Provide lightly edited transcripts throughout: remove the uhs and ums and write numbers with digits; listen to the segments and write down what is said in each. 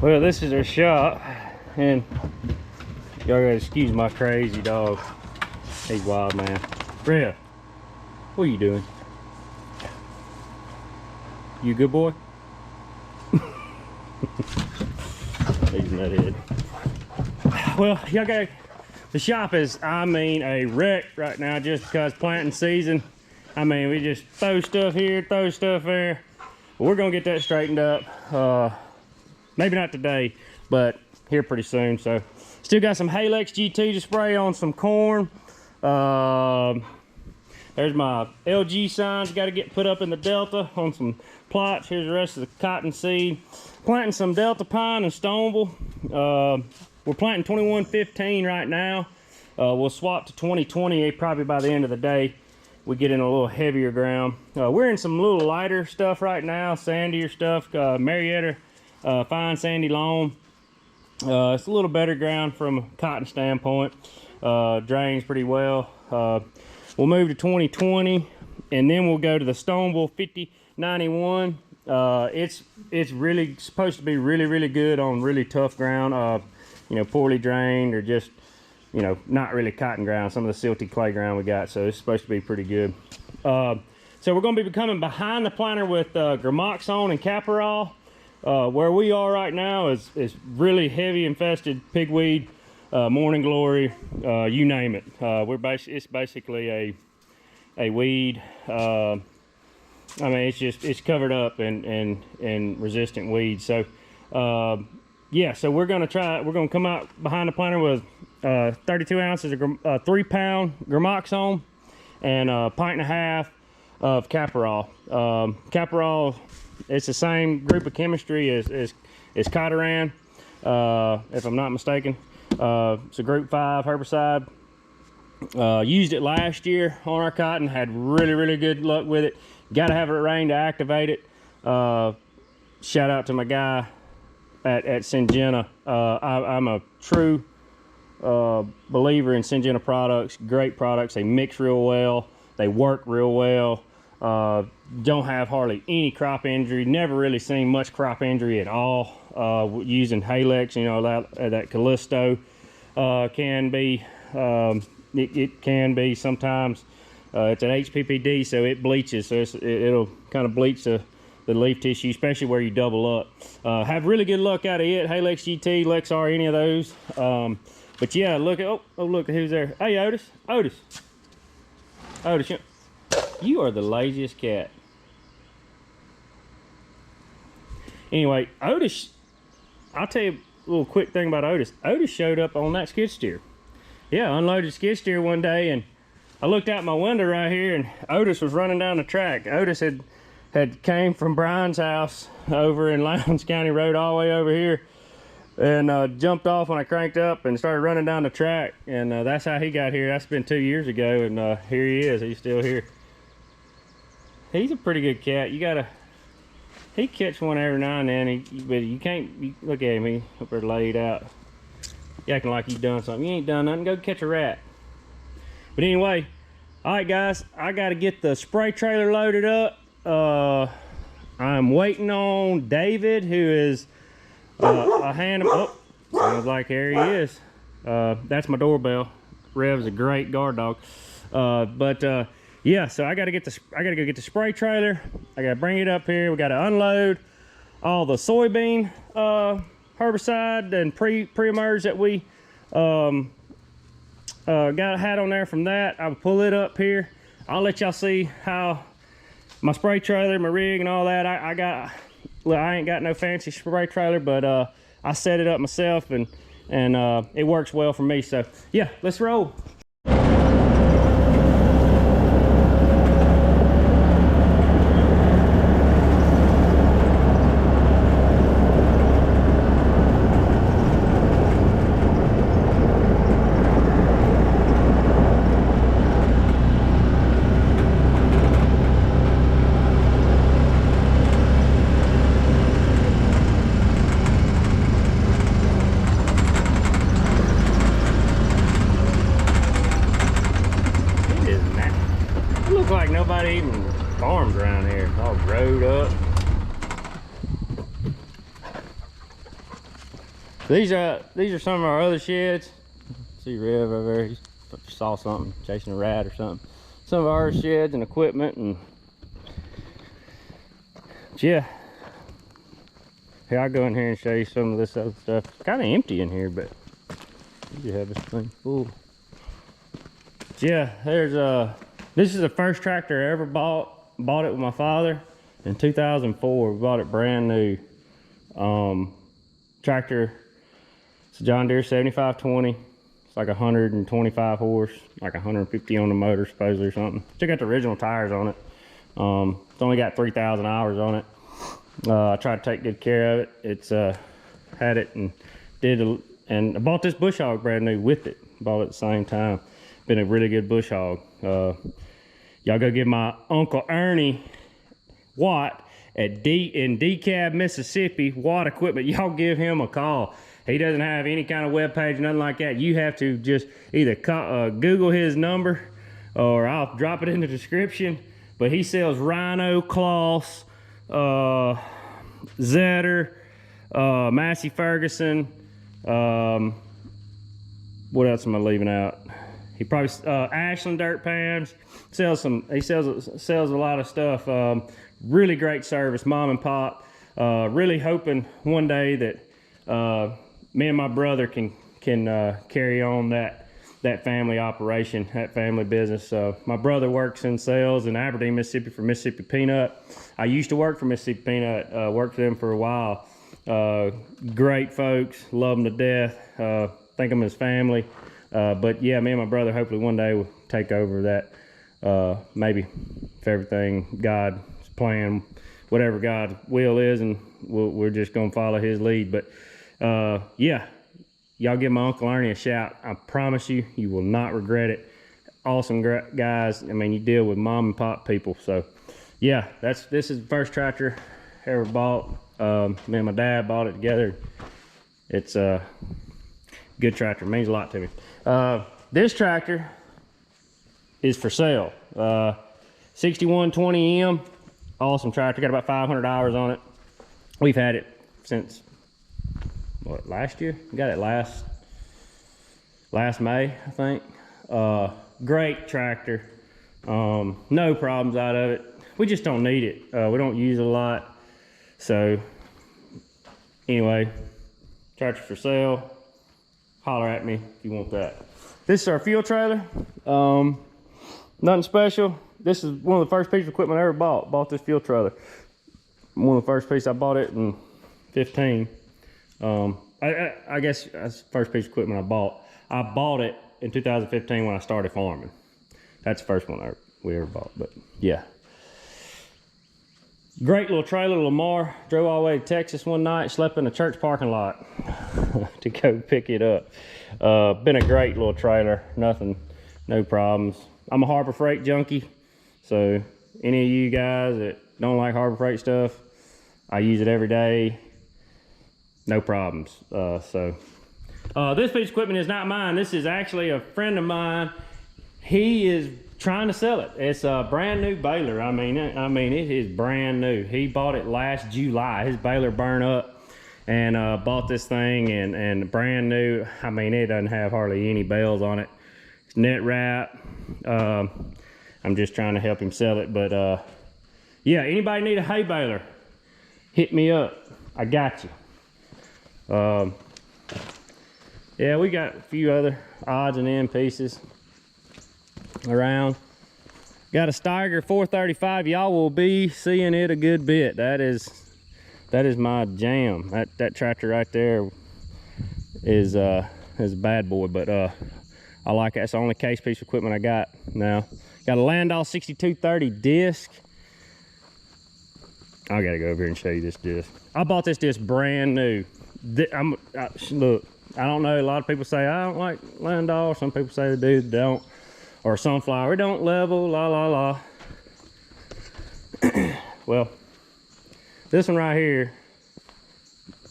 Well, this is our shop, and y'all gotta excuse my crazy dog. He's wild, man. Rev, what are you doing? You a good boy? He's nuthead. Well, y'all got the shop is, I mean, a wreck right now just because planting season. I mean, we just throw stuff here, throw stuff there. But we're gonna get that straightened up. Maybe not today, but here pretty soon. So, still got some Halex GT to spray on some corn. There's my LG signs got to get put up in the Delta on some plots. Here's the rest of the cottonseed. Planting some Delta pine and Stoneville. We're planting 2115 right now. We'll swap to 2020 probably by the end of the day. We get in a little heavier ground. We're in some little lighter stuff right now, sandier stuff. Marietta fine sandy loam. It's a little better ground from a cotton standpoint. Drains pretty well. We'll move to 2020, and then we'll go to the Stoneville 5091. It's really supposed to be really good on really tough ground. You know, poorly drained or just, you know, not really cotton ground. Some of the silty clay ground we got, so it's supposed to be pretty good. So we're going to be coming behind the planter with gramoxone and caparol. Where we are right now is really heavy infested pigweed, morning glory, you name it. It's basically a weed. I mean, it's covered up in resistant weeds. So yeah, so we're gonna come out behind the planter with 32 ounces of 3-pound gramoxone and a pint and a half of caparol. Caparol, it's the same group of chemistry as Cotoran, if I'm not mistaken. It's a group 5 herbicide. Used it last year on our cotton, had really good luck with it. Got to have it rain to activate it. Shout out to my guy at Syngenta. I'm a true believer in Syngenta products. Great products. They mix real well. They work real well. Don't have hardly any crop injury. Never really seen much crop injury at all. Using Halex, you know, that Callisto can be, it can be sometimes. It's an HPPD, so it bleaches, so it'll kind of bleach the leaf tissue, especially where you double up. Have really good luck out of it. Halex GT, Lexar, any of those. But yeah, look at, oh look at who's there. Hey, Otis, you are the laziest cat. Anyway, Otis, I'll tell you a little quick thing about Otis. Otis showed up on that skid steer. Yeah, unloaded skid steer one day, and I looked out my window right here, and Otis was running down the track. Otis had came from Brian's house over in Lowndes County Road all the way over here, and jumped off when I cranked up and started running down the track, and that's how he got here. That's been 2 years ago, and here he is. He's still here. He's a pretty good cat. He catch one every now and then, but you can't, look at him, he's up there laid out. You acting like he's done something. You ain't done nothing, go catch a rat. But anyway, all right guys, I gotta get the spray trailer loaded up. I'm waiting on David, who is a hand, oh, sounds like there he is. That's my doorbell. Rev's a great guard dog. Yeah, so I gotta go get the spray trailer. I gotta bring it up here. We gotta unload all the soybean herbicide and pre-emerge that we had on there from that. I'll pull it up here. I'll let y'all see how my spray trailer, my rig, and all that. I ain't got no fancy spray trailer, but I set it up myself, and it works well for me. So yeah, let's roll. Nobody even farms around here. All growed up. These are some of our other sheds. See Rev over there, he saw something, chasing a rat or something. Some of our sheds and equipment, and yeah. Here, I'll go in here and show you some of this other stuff. It's kind of empty in here, but you have this thing full. Yeah, there's this is the first tractor I ever bought. Bought it with my father in 2004. We bought it brand new. Tractor, it's a John Deere 7520. It's like 125 horse, like 150 on the motor supposedly or something. Still got the original tires on it. It's only got 3,000 hours on it. I tried to take good care of it. It's had it and and I bought this bush hog brand new with it. Bought it at the same time. Been a really good bush hog. Y'all go give my Uncle Ernie Watt in DeKalb, Mississippi, Watt Equipment. Y'all give him a call. He doesn't have any kind of web page, nothing like that. You have to just either Google his number, or I'll drop it in the description. But he sells Rhino, Kloss, Zetter, Massey Ferguson. What else am I leaving out? He probably Ashland dirt pans. He sells a lot of stuff. Really great service, mom and pop. Really hoping one day that me and my brother can carry on that family operation, that family business. My brother works in sales in Aberdeen, Mississippi for Mississippi Peanut. I used to work for Mississippi Peanut, worked for them for a while. Great folks, love them to death. Think of them as family. But yeah, me and my brother hopefully one day will take over that. Maybe if everything God's plan, whatever God's will is, and we're just gonna follow his lead. But yeah, y'all give my Uncle Ernie a shout. I promise you, you will not regret it. Awesome guys. I mean, you deal with mom and pop people. So yeah, this is the first tractor I ever bought. Me and my dad bought it together. It's a good tractor, means a lot to me. This tractor is for sale. 6120M, awesome tractor. Got about 500 hours on it. We've had it since what, last year? We got it last May, I think. Great tractor. No problems out of it. We just don't need it. We don't use it a lot. So anyway, tractor for sale. Holler at me if you want that. This is our fuel trailer. Nothing special. This is one of the first pieces of equipment I ever bought. Bought this fuel trailer. One of the first pieces. I bought it in 15. I guess that's the first piece of equipment I bought. I bought it in 2015 when I started farming. That's the first one we ever bought. But yeah. Great little trailer, Lamar. Drove all the way to Texas one night, slept in a church parking lot to go pick it up. Been a great little trailer, no problems. I'm a Harbor Freight junkie, so any of you guys that don't like Harbor Freight stuff, I use it every day, no problems. This piece of equipment is not mine. This is actually a friend of mine. He is trying to sell it. It's a brand new baler. I mean, it is brand new. He bought it last July. His baler burned up, and bought this thing and brand new. I mean, it doesn't have hardly any bells on it. It's net wrap. I'm just trying to help him sell it. But yeah, anybody need a hay baler, hit me up. I got you. Yeah, we got a few other odds and end pieces around. Got a Steiger 435. Y'all will be seeing it a good bit. That is my jam. That tractor right there is a bad boy, but I like it. That's the only case piece of equipment I got now. Got a Landau 6230 disc. I gotta go over here and show you this disc. I bought this disc brand new. Look, I don't know, a lot of people say I don't like Landau. Some people say they do, they don't. Or Sunflower, it don't level, la la la. Well, this one right here,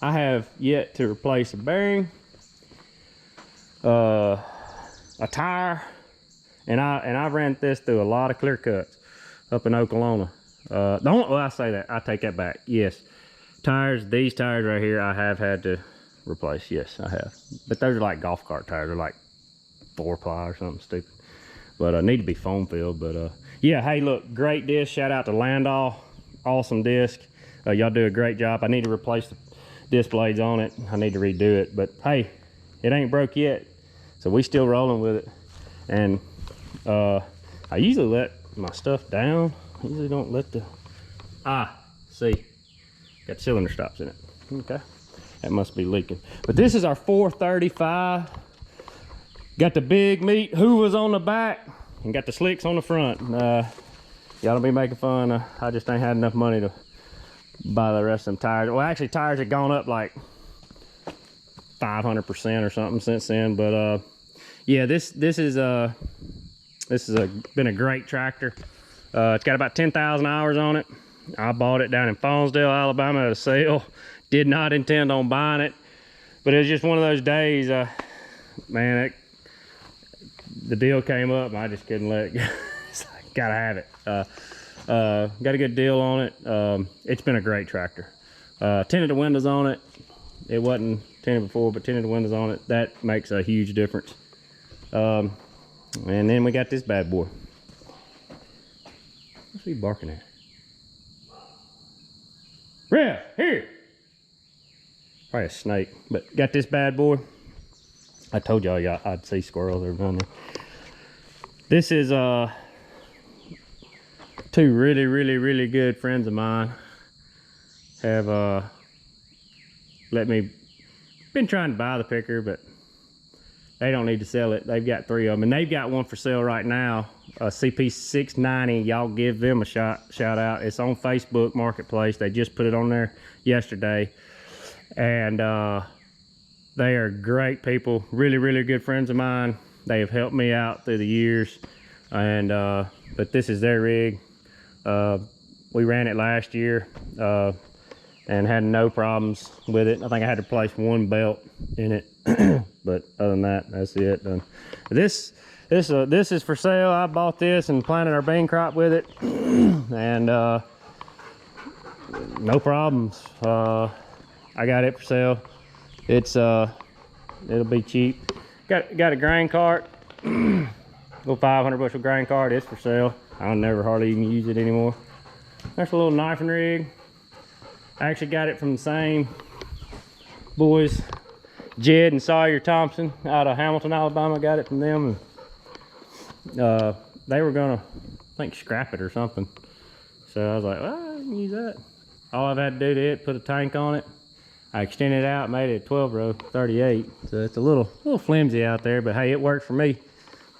I have yet to replace a bearing, a tire, and I ran this through a lot of clear cuts up in Oklahoma. Well, I say that, I take that back. Yes, tires, these tires right here, I have had to replaced. Yes, I have. But those are like golf cart tires. They're like 4-ply or something stupid. But need to be foam filled. But yeah, hey, look, great disc. Shout out to Landau. Awesome disc. Y'all do a great job. I need to replace the disc blades on it. I need to redo it. But hey, it ain't broke yet. So we still rolling with it. And I usually let my stuff down. I usually don't let the... see. Got cylinder stops in it. Okay. That must be leaking. But this is our 435. Got the big meat hoovers on the back and got the slicks on the front. Y'all don't be making fun. I just ain't had enough money to buy the rest of them tires. Well, actually, tires have gone up like 500% or something since then. But yeah, this is been a great tractor. It's got about 10,000 hours on it. I bought it down in Fawnsdale, Alabama at a sale. Did not intend on buying it, but it was just one of those days, man, the deal came up and I just couldn't let it go. Gotta have it. Got a good deal on it. It's been a great tractor. Tinted the windows on it. It wasn't tinted before, but tinted the windows on it. That makes a huge difference. And then we got this bad boy. What's he barking at? Rev, here! Probably a snake, but got this bad boy. I told y'all I'd see squirrels every now and then. This is two really good friends of mine have let me, been trying to buy the picker, but they don't need to sell it. They've got 3 of them, and they've got one for sale right now, a CP690. Y'all give them a shout out. It's on Facebook Marketplace. They just put it on there yesterday, and they are great people, really good friends of mine. They have helped me out through the years, and but this is their rig. We ran it last year and had no problems with it. I think I had to replace one belt in it, but other than that, that's it. This is for sale. I bought this and planted our bean crop with it, and no problems. I got it for sale. It's it'll be cheap. Got a grain cart, little 500 bushel grain cart. It's for sale. I'll never hardly even use it anymore. There's a little knifing rig. I actually got it from the same boys, Jed and Sawyer Thompson out of Hamilton, Alabama. Got it from them, and they were gonna, I think, scrap it or something. So I was like, well, I can use that. All I've had to do to it, put a tank on it. I extended it out, made it a 12-row 38. So it's a little flimsy out there, but hey, it works for me.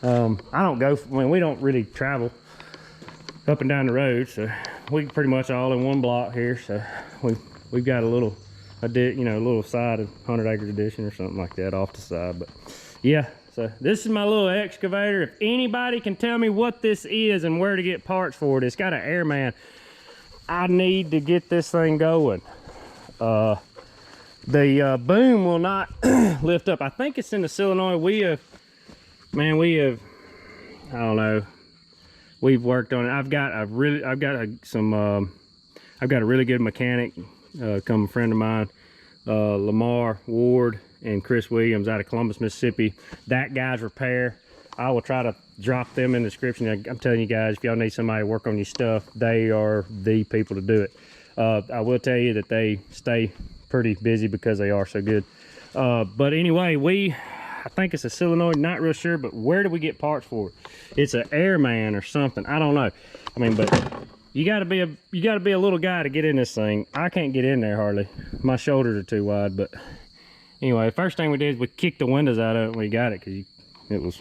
I don't go, I mean, we don't really travel up and down the road, so we pretty much all in one block here. So we've got a little side of 100 acres edition or something like that off the side. But yeah, so this is my little excavator. If anybody can tell me what this is and where to get parts for it, it's got an airman. I need to get this thing going. The boom will not lift up. I think it's in the solenoid. We have, I don't know. We've worked on it. I've got a really good mechanic, come a friend of mine, Lamar Ward and Chris Williams out of Columbus, Mississippi. That guy's repair. I will try to drop them in the description. I'm telling you guys, if y'all need somebody to work on your stuff, they are the people to do it. I will tell you that they stay pretty busy because they are so good. But anyway, I think it's a solenoid, not real sure, but where do we get parts for it? It's an airman or something. I don't know. I mean, but you gotta be a little guy to get in this thing. I can't get in there hardly. My shoulders are too wide. But anyway, the first thing we did is we kicked the windows out of it when we got it, because it was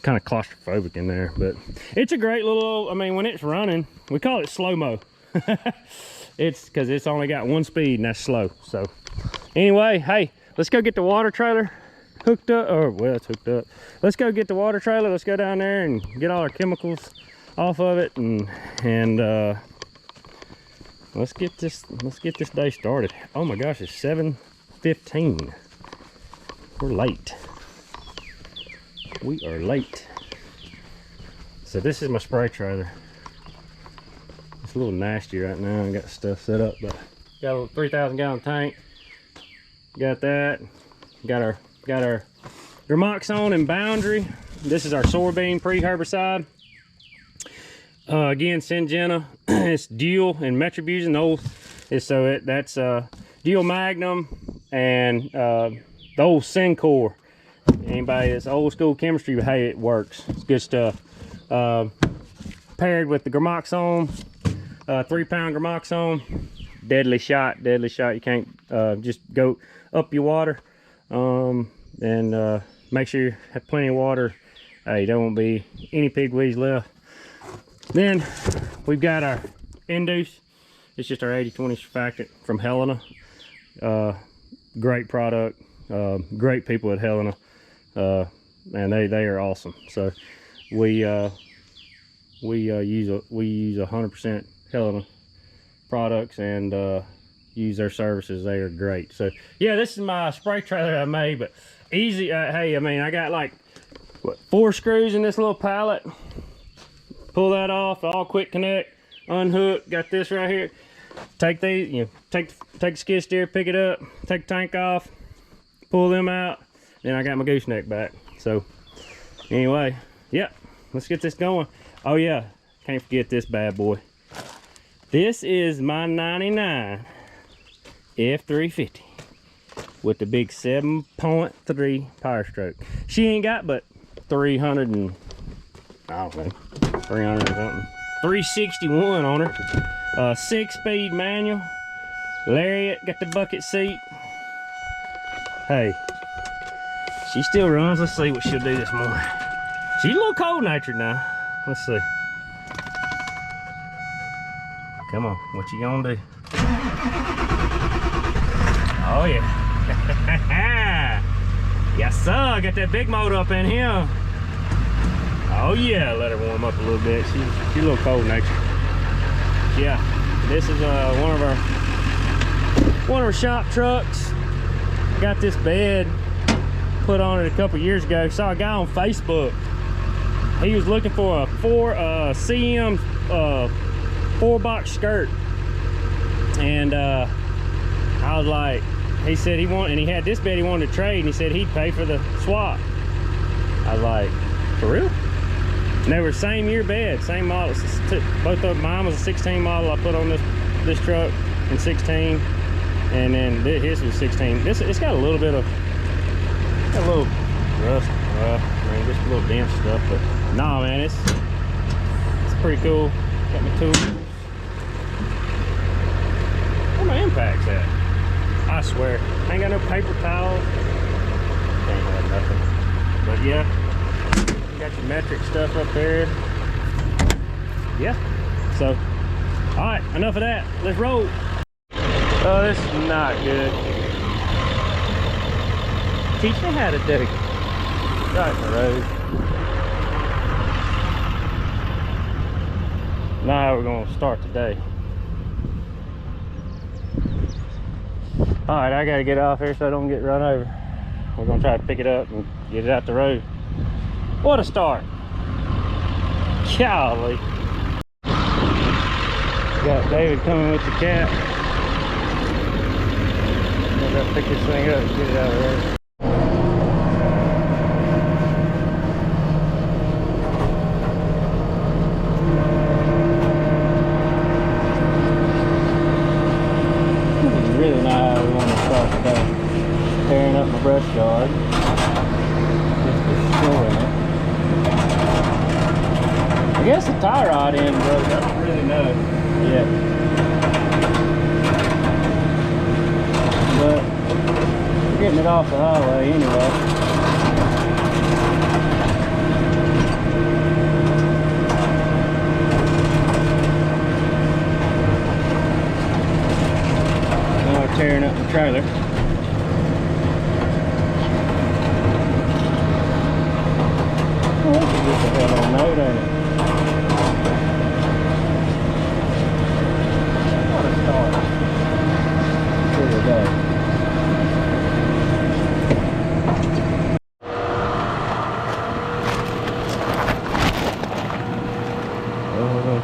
kind of claustrophobic in there. But it's a great little, I mean, when it's running, we call it slow-mo. It's because it's only got one speed, and that's slow. So anyway, hey, let's go get the water trailer hooked up, or well, it's hooked up. Let's go get the water trailer. Let's go down there and get all our chemicals off of it, and let's get this day started. Oh my gosh, it's 7:15. We're late. We are late. So this is my spray trailer. It's a little nasty right now. I got stuff set up, but got a little 3,000 gallon tank. got that. Got our Gramoxone and Boundary. This is our soybean pre-herbicide. Again, Syngenta. It's Dual and Metribuzin. That's Dual Magnum and the old Syncor. Anybody that's old school chemistry, but hey, it works. It's good stuff. Paired with the Gramoxone, 3-pound Gramoxone. Deadly shot. You can't just go up your water. And make sure you have plenty of water. Hey, there won't be any pigweeds left. Then we've got our Induce. It's just our 80/20 surfactant from Helena. Great product. Great people at Helena. And they are awesome. So we use 100% Helena products and use their services. They are great. So yeah, this is my spray trailer I made, but easy. Hey, I mean, I got like what, 4 screws in this little pallet. Pull that off, all quick connect, unhook. Got this right here. Take these, you know, take the skid steer, pick it up, take the tank off, pull them out. Then I got my gooseneck back. So anyway, yep, let's get this going. Oh yeah, can't forget this bad boy. This is my 99 F350 with the big 7.3 power stroke. She ain't got but 300 and I don't know, 300 or something. 361 on her. 6-speed manual. Lariat, got the bucket seat. Hey, she still runs. Let's see what she'll do this morning. She's a little cold-natured now. Let's see. Come on, what you gonna do? Oh yeah. Yes sir, got that big motor up in here. Oh yeah, let her warm up a little bit. She's a little cold natured. Yeah, this is one of our shop trucks. Got this bed put on it a couple years ago. Saw a guy on Facebook. He was looking for a CM 4-box skirt, and I was like, he said he wanted, and he had this bed he wanted to trade, and he said he'd pay for the swap. I was like, for real? And they were same year bed, same model. Both of them. Mine was a 16 model I put on this truck in 16, and then his was 16. It's got a little bit of rust, I mean, just a little damp stuff, but nah, man, it's pretty cool. Got my tools. Where my impacts at? I swear, I ain't got no paper towels. Ain't got nothing. But yeah. Got your metric stuff up there. Yeah. So, all right, enough of that. Let's roll. Oh, this is not good. Teach me how to do it. Right in the road. Now how we're gonna start today. All right, I gotta get off here so I don't get run over. We're gonna try to pick it up and get it out the road. What a start. Golly. Got David coming with the cat. I gotta pick this thing up and get it out of there. This is really not how we want to start today. Tearing up my brush yard. Just destroying it. I guess the tie rod end broke. I don't really know yet. But we're getting it off the highway anyway. Now we're tearing up the trailer. Oh, this is just a hell of a note, ain't it?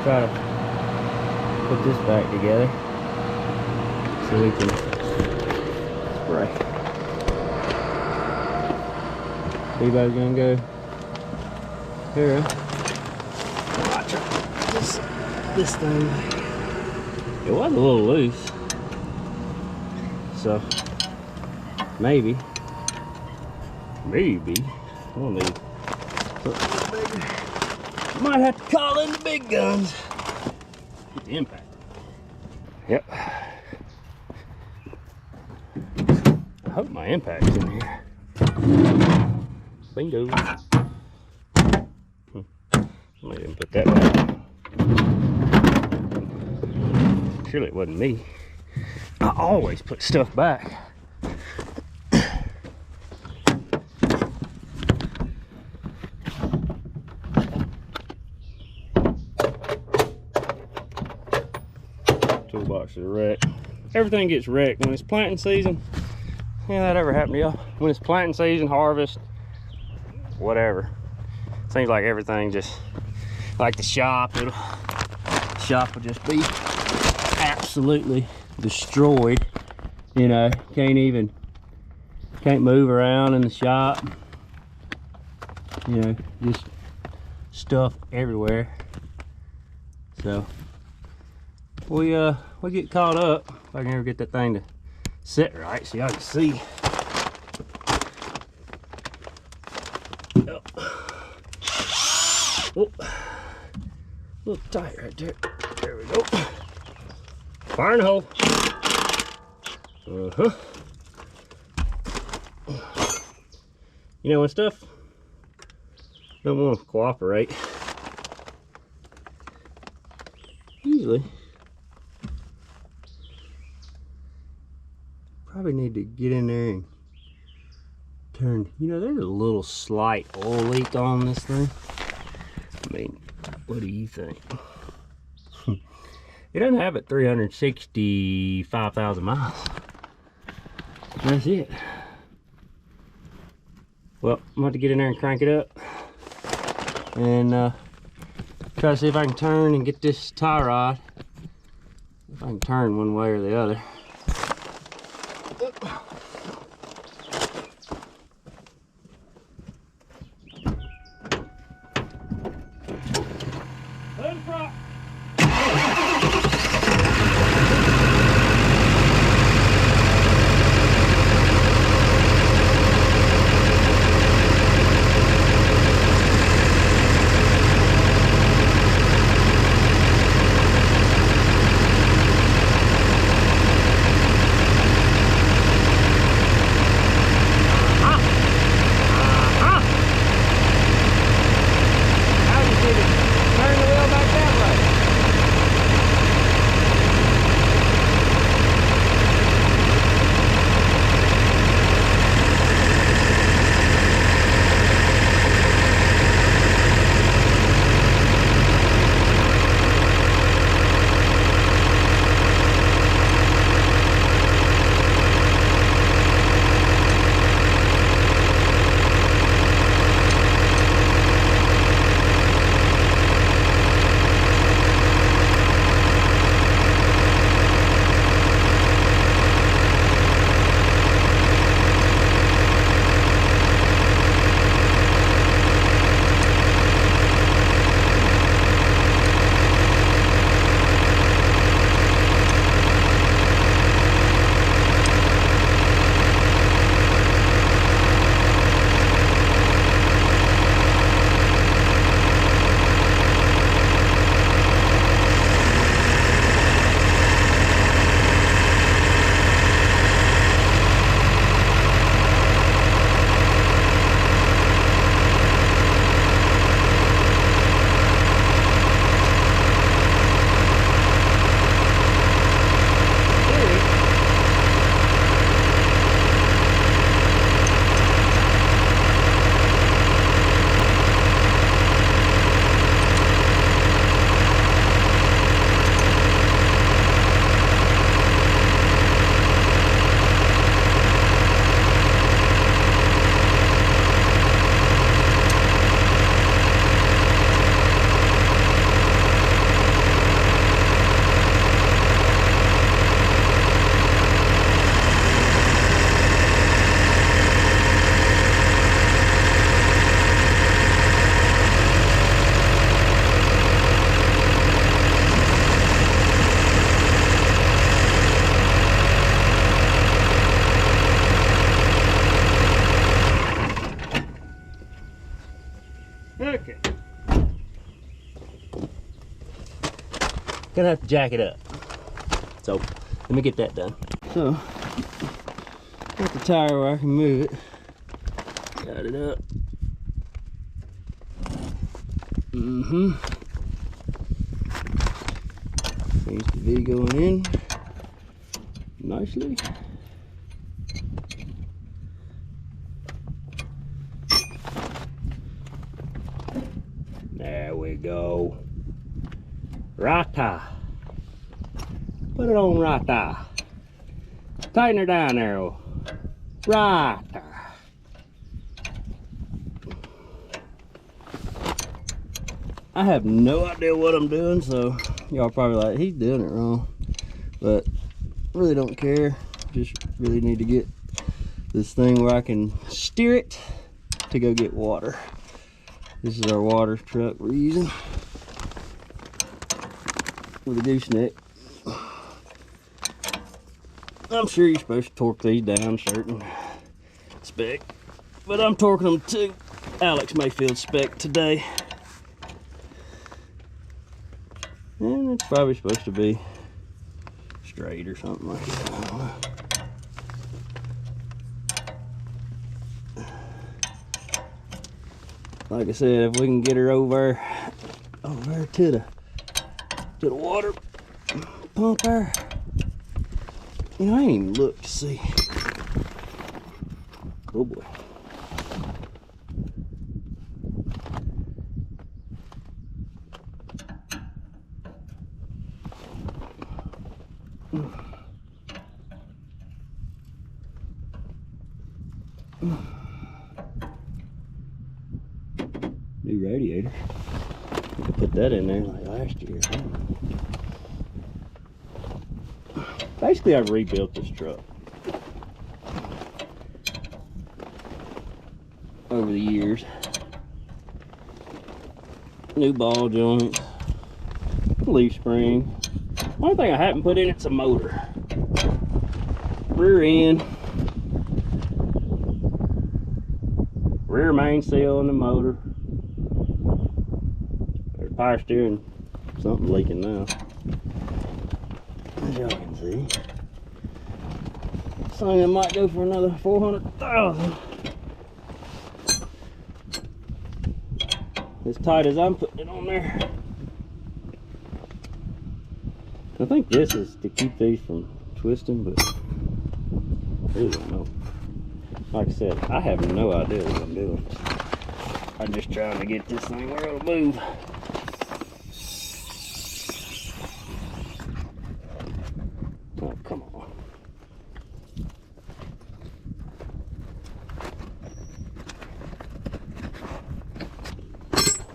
Try to put this back together so we can spray. Debo's gonna go here. Watch this thing. It was a little loose. So maybe we'll need something bigger. Might have to call in the big guns. Get the impact. Yep. I hope my impact's in here. Bingo. Somebody didn't put that back. Surely it wasn't me. I always put stuff back. Toolbox is wrecked. Everything gets wrecked when it's planting season. Yeah, that ever happened to y'all? When it's planting season, harvest, whatever. Seems like everything just, like the shop will just be absolutely destroyed. You know, can't move around in the shop. You know, just stuff everywhere. So we get caught up. If I can ever get that thing to sit right so y'all can see. Oh, a little tight right there. There we go. Fire in the hole. You know, when stuff don't want to cooperate, usually probably need to get in there and turn. You know, there's a little slight oil leak on this thing. I mean, what do you think? It doesn't have it 365,000 miles. That's it. Well, I'm going to get in there and crank it up and try to see if I can turn and get this tie rod. If I can turn one way or the other. Okay. Gonna have to jack it up. So, let me get that done. So, got the tire where I can move it. Got it up. Seems to be going in nicely. There we go. Rata. Put it on rata. Tighten her down, Arrow. Rata. I have no idea what I'm doing, so y'all probably like, he's doing it wrong. But really don't care. Just really need to get this thing where I can steer it to go get water. This is our water truck we're using with a gooseneck. I'm sure you're supposed to torque these down certain spec, but I'm torquing them to Alex Mayfield spec today. And it's probably supposed to be straight or something like that. I don't know. Like I said, if we can get her over to the water pump there. You know, I ain't even looked to see. Oh boy. New radiator. I could put that in there like last year. Basically, I've rebuilt this truck over the years. New ball joints, leaf spring. Only thing I haven't put in it's a motor. Rear end, rear mainsail in the motor. There's power steering, something leaking now. As y'all can see, this thing might go for another 400,000. As tight as I'm putting it on there. I think this is to keep these from twisting, but I really don't know. Like I said, I have no idea what I'm doing. I'm just trying to get this thing where it'll move. Oh, come on.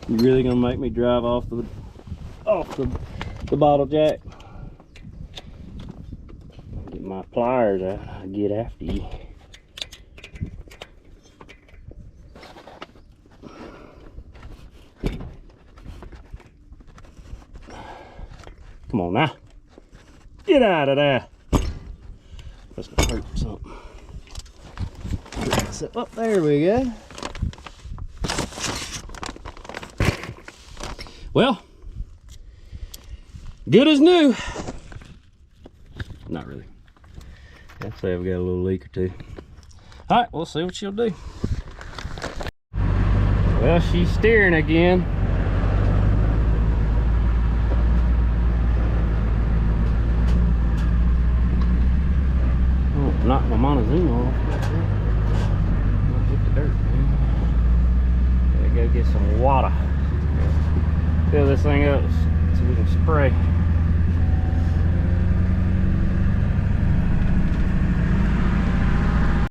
You really gonna make me drive off the bottle jack? Get my pliers out. I'll get after you. Come on now. Get out of there. That's gonna hurt something. So, oh, there we go. Well, good as new. Not really. I'd say I've got a little leak or two. All right, we'll see what she'll do. Well, she's steering again. Oh, knocked my Montezuma off. I'll hit the dirt, man. Gotta go get some water. Fill this thing up so we can spray.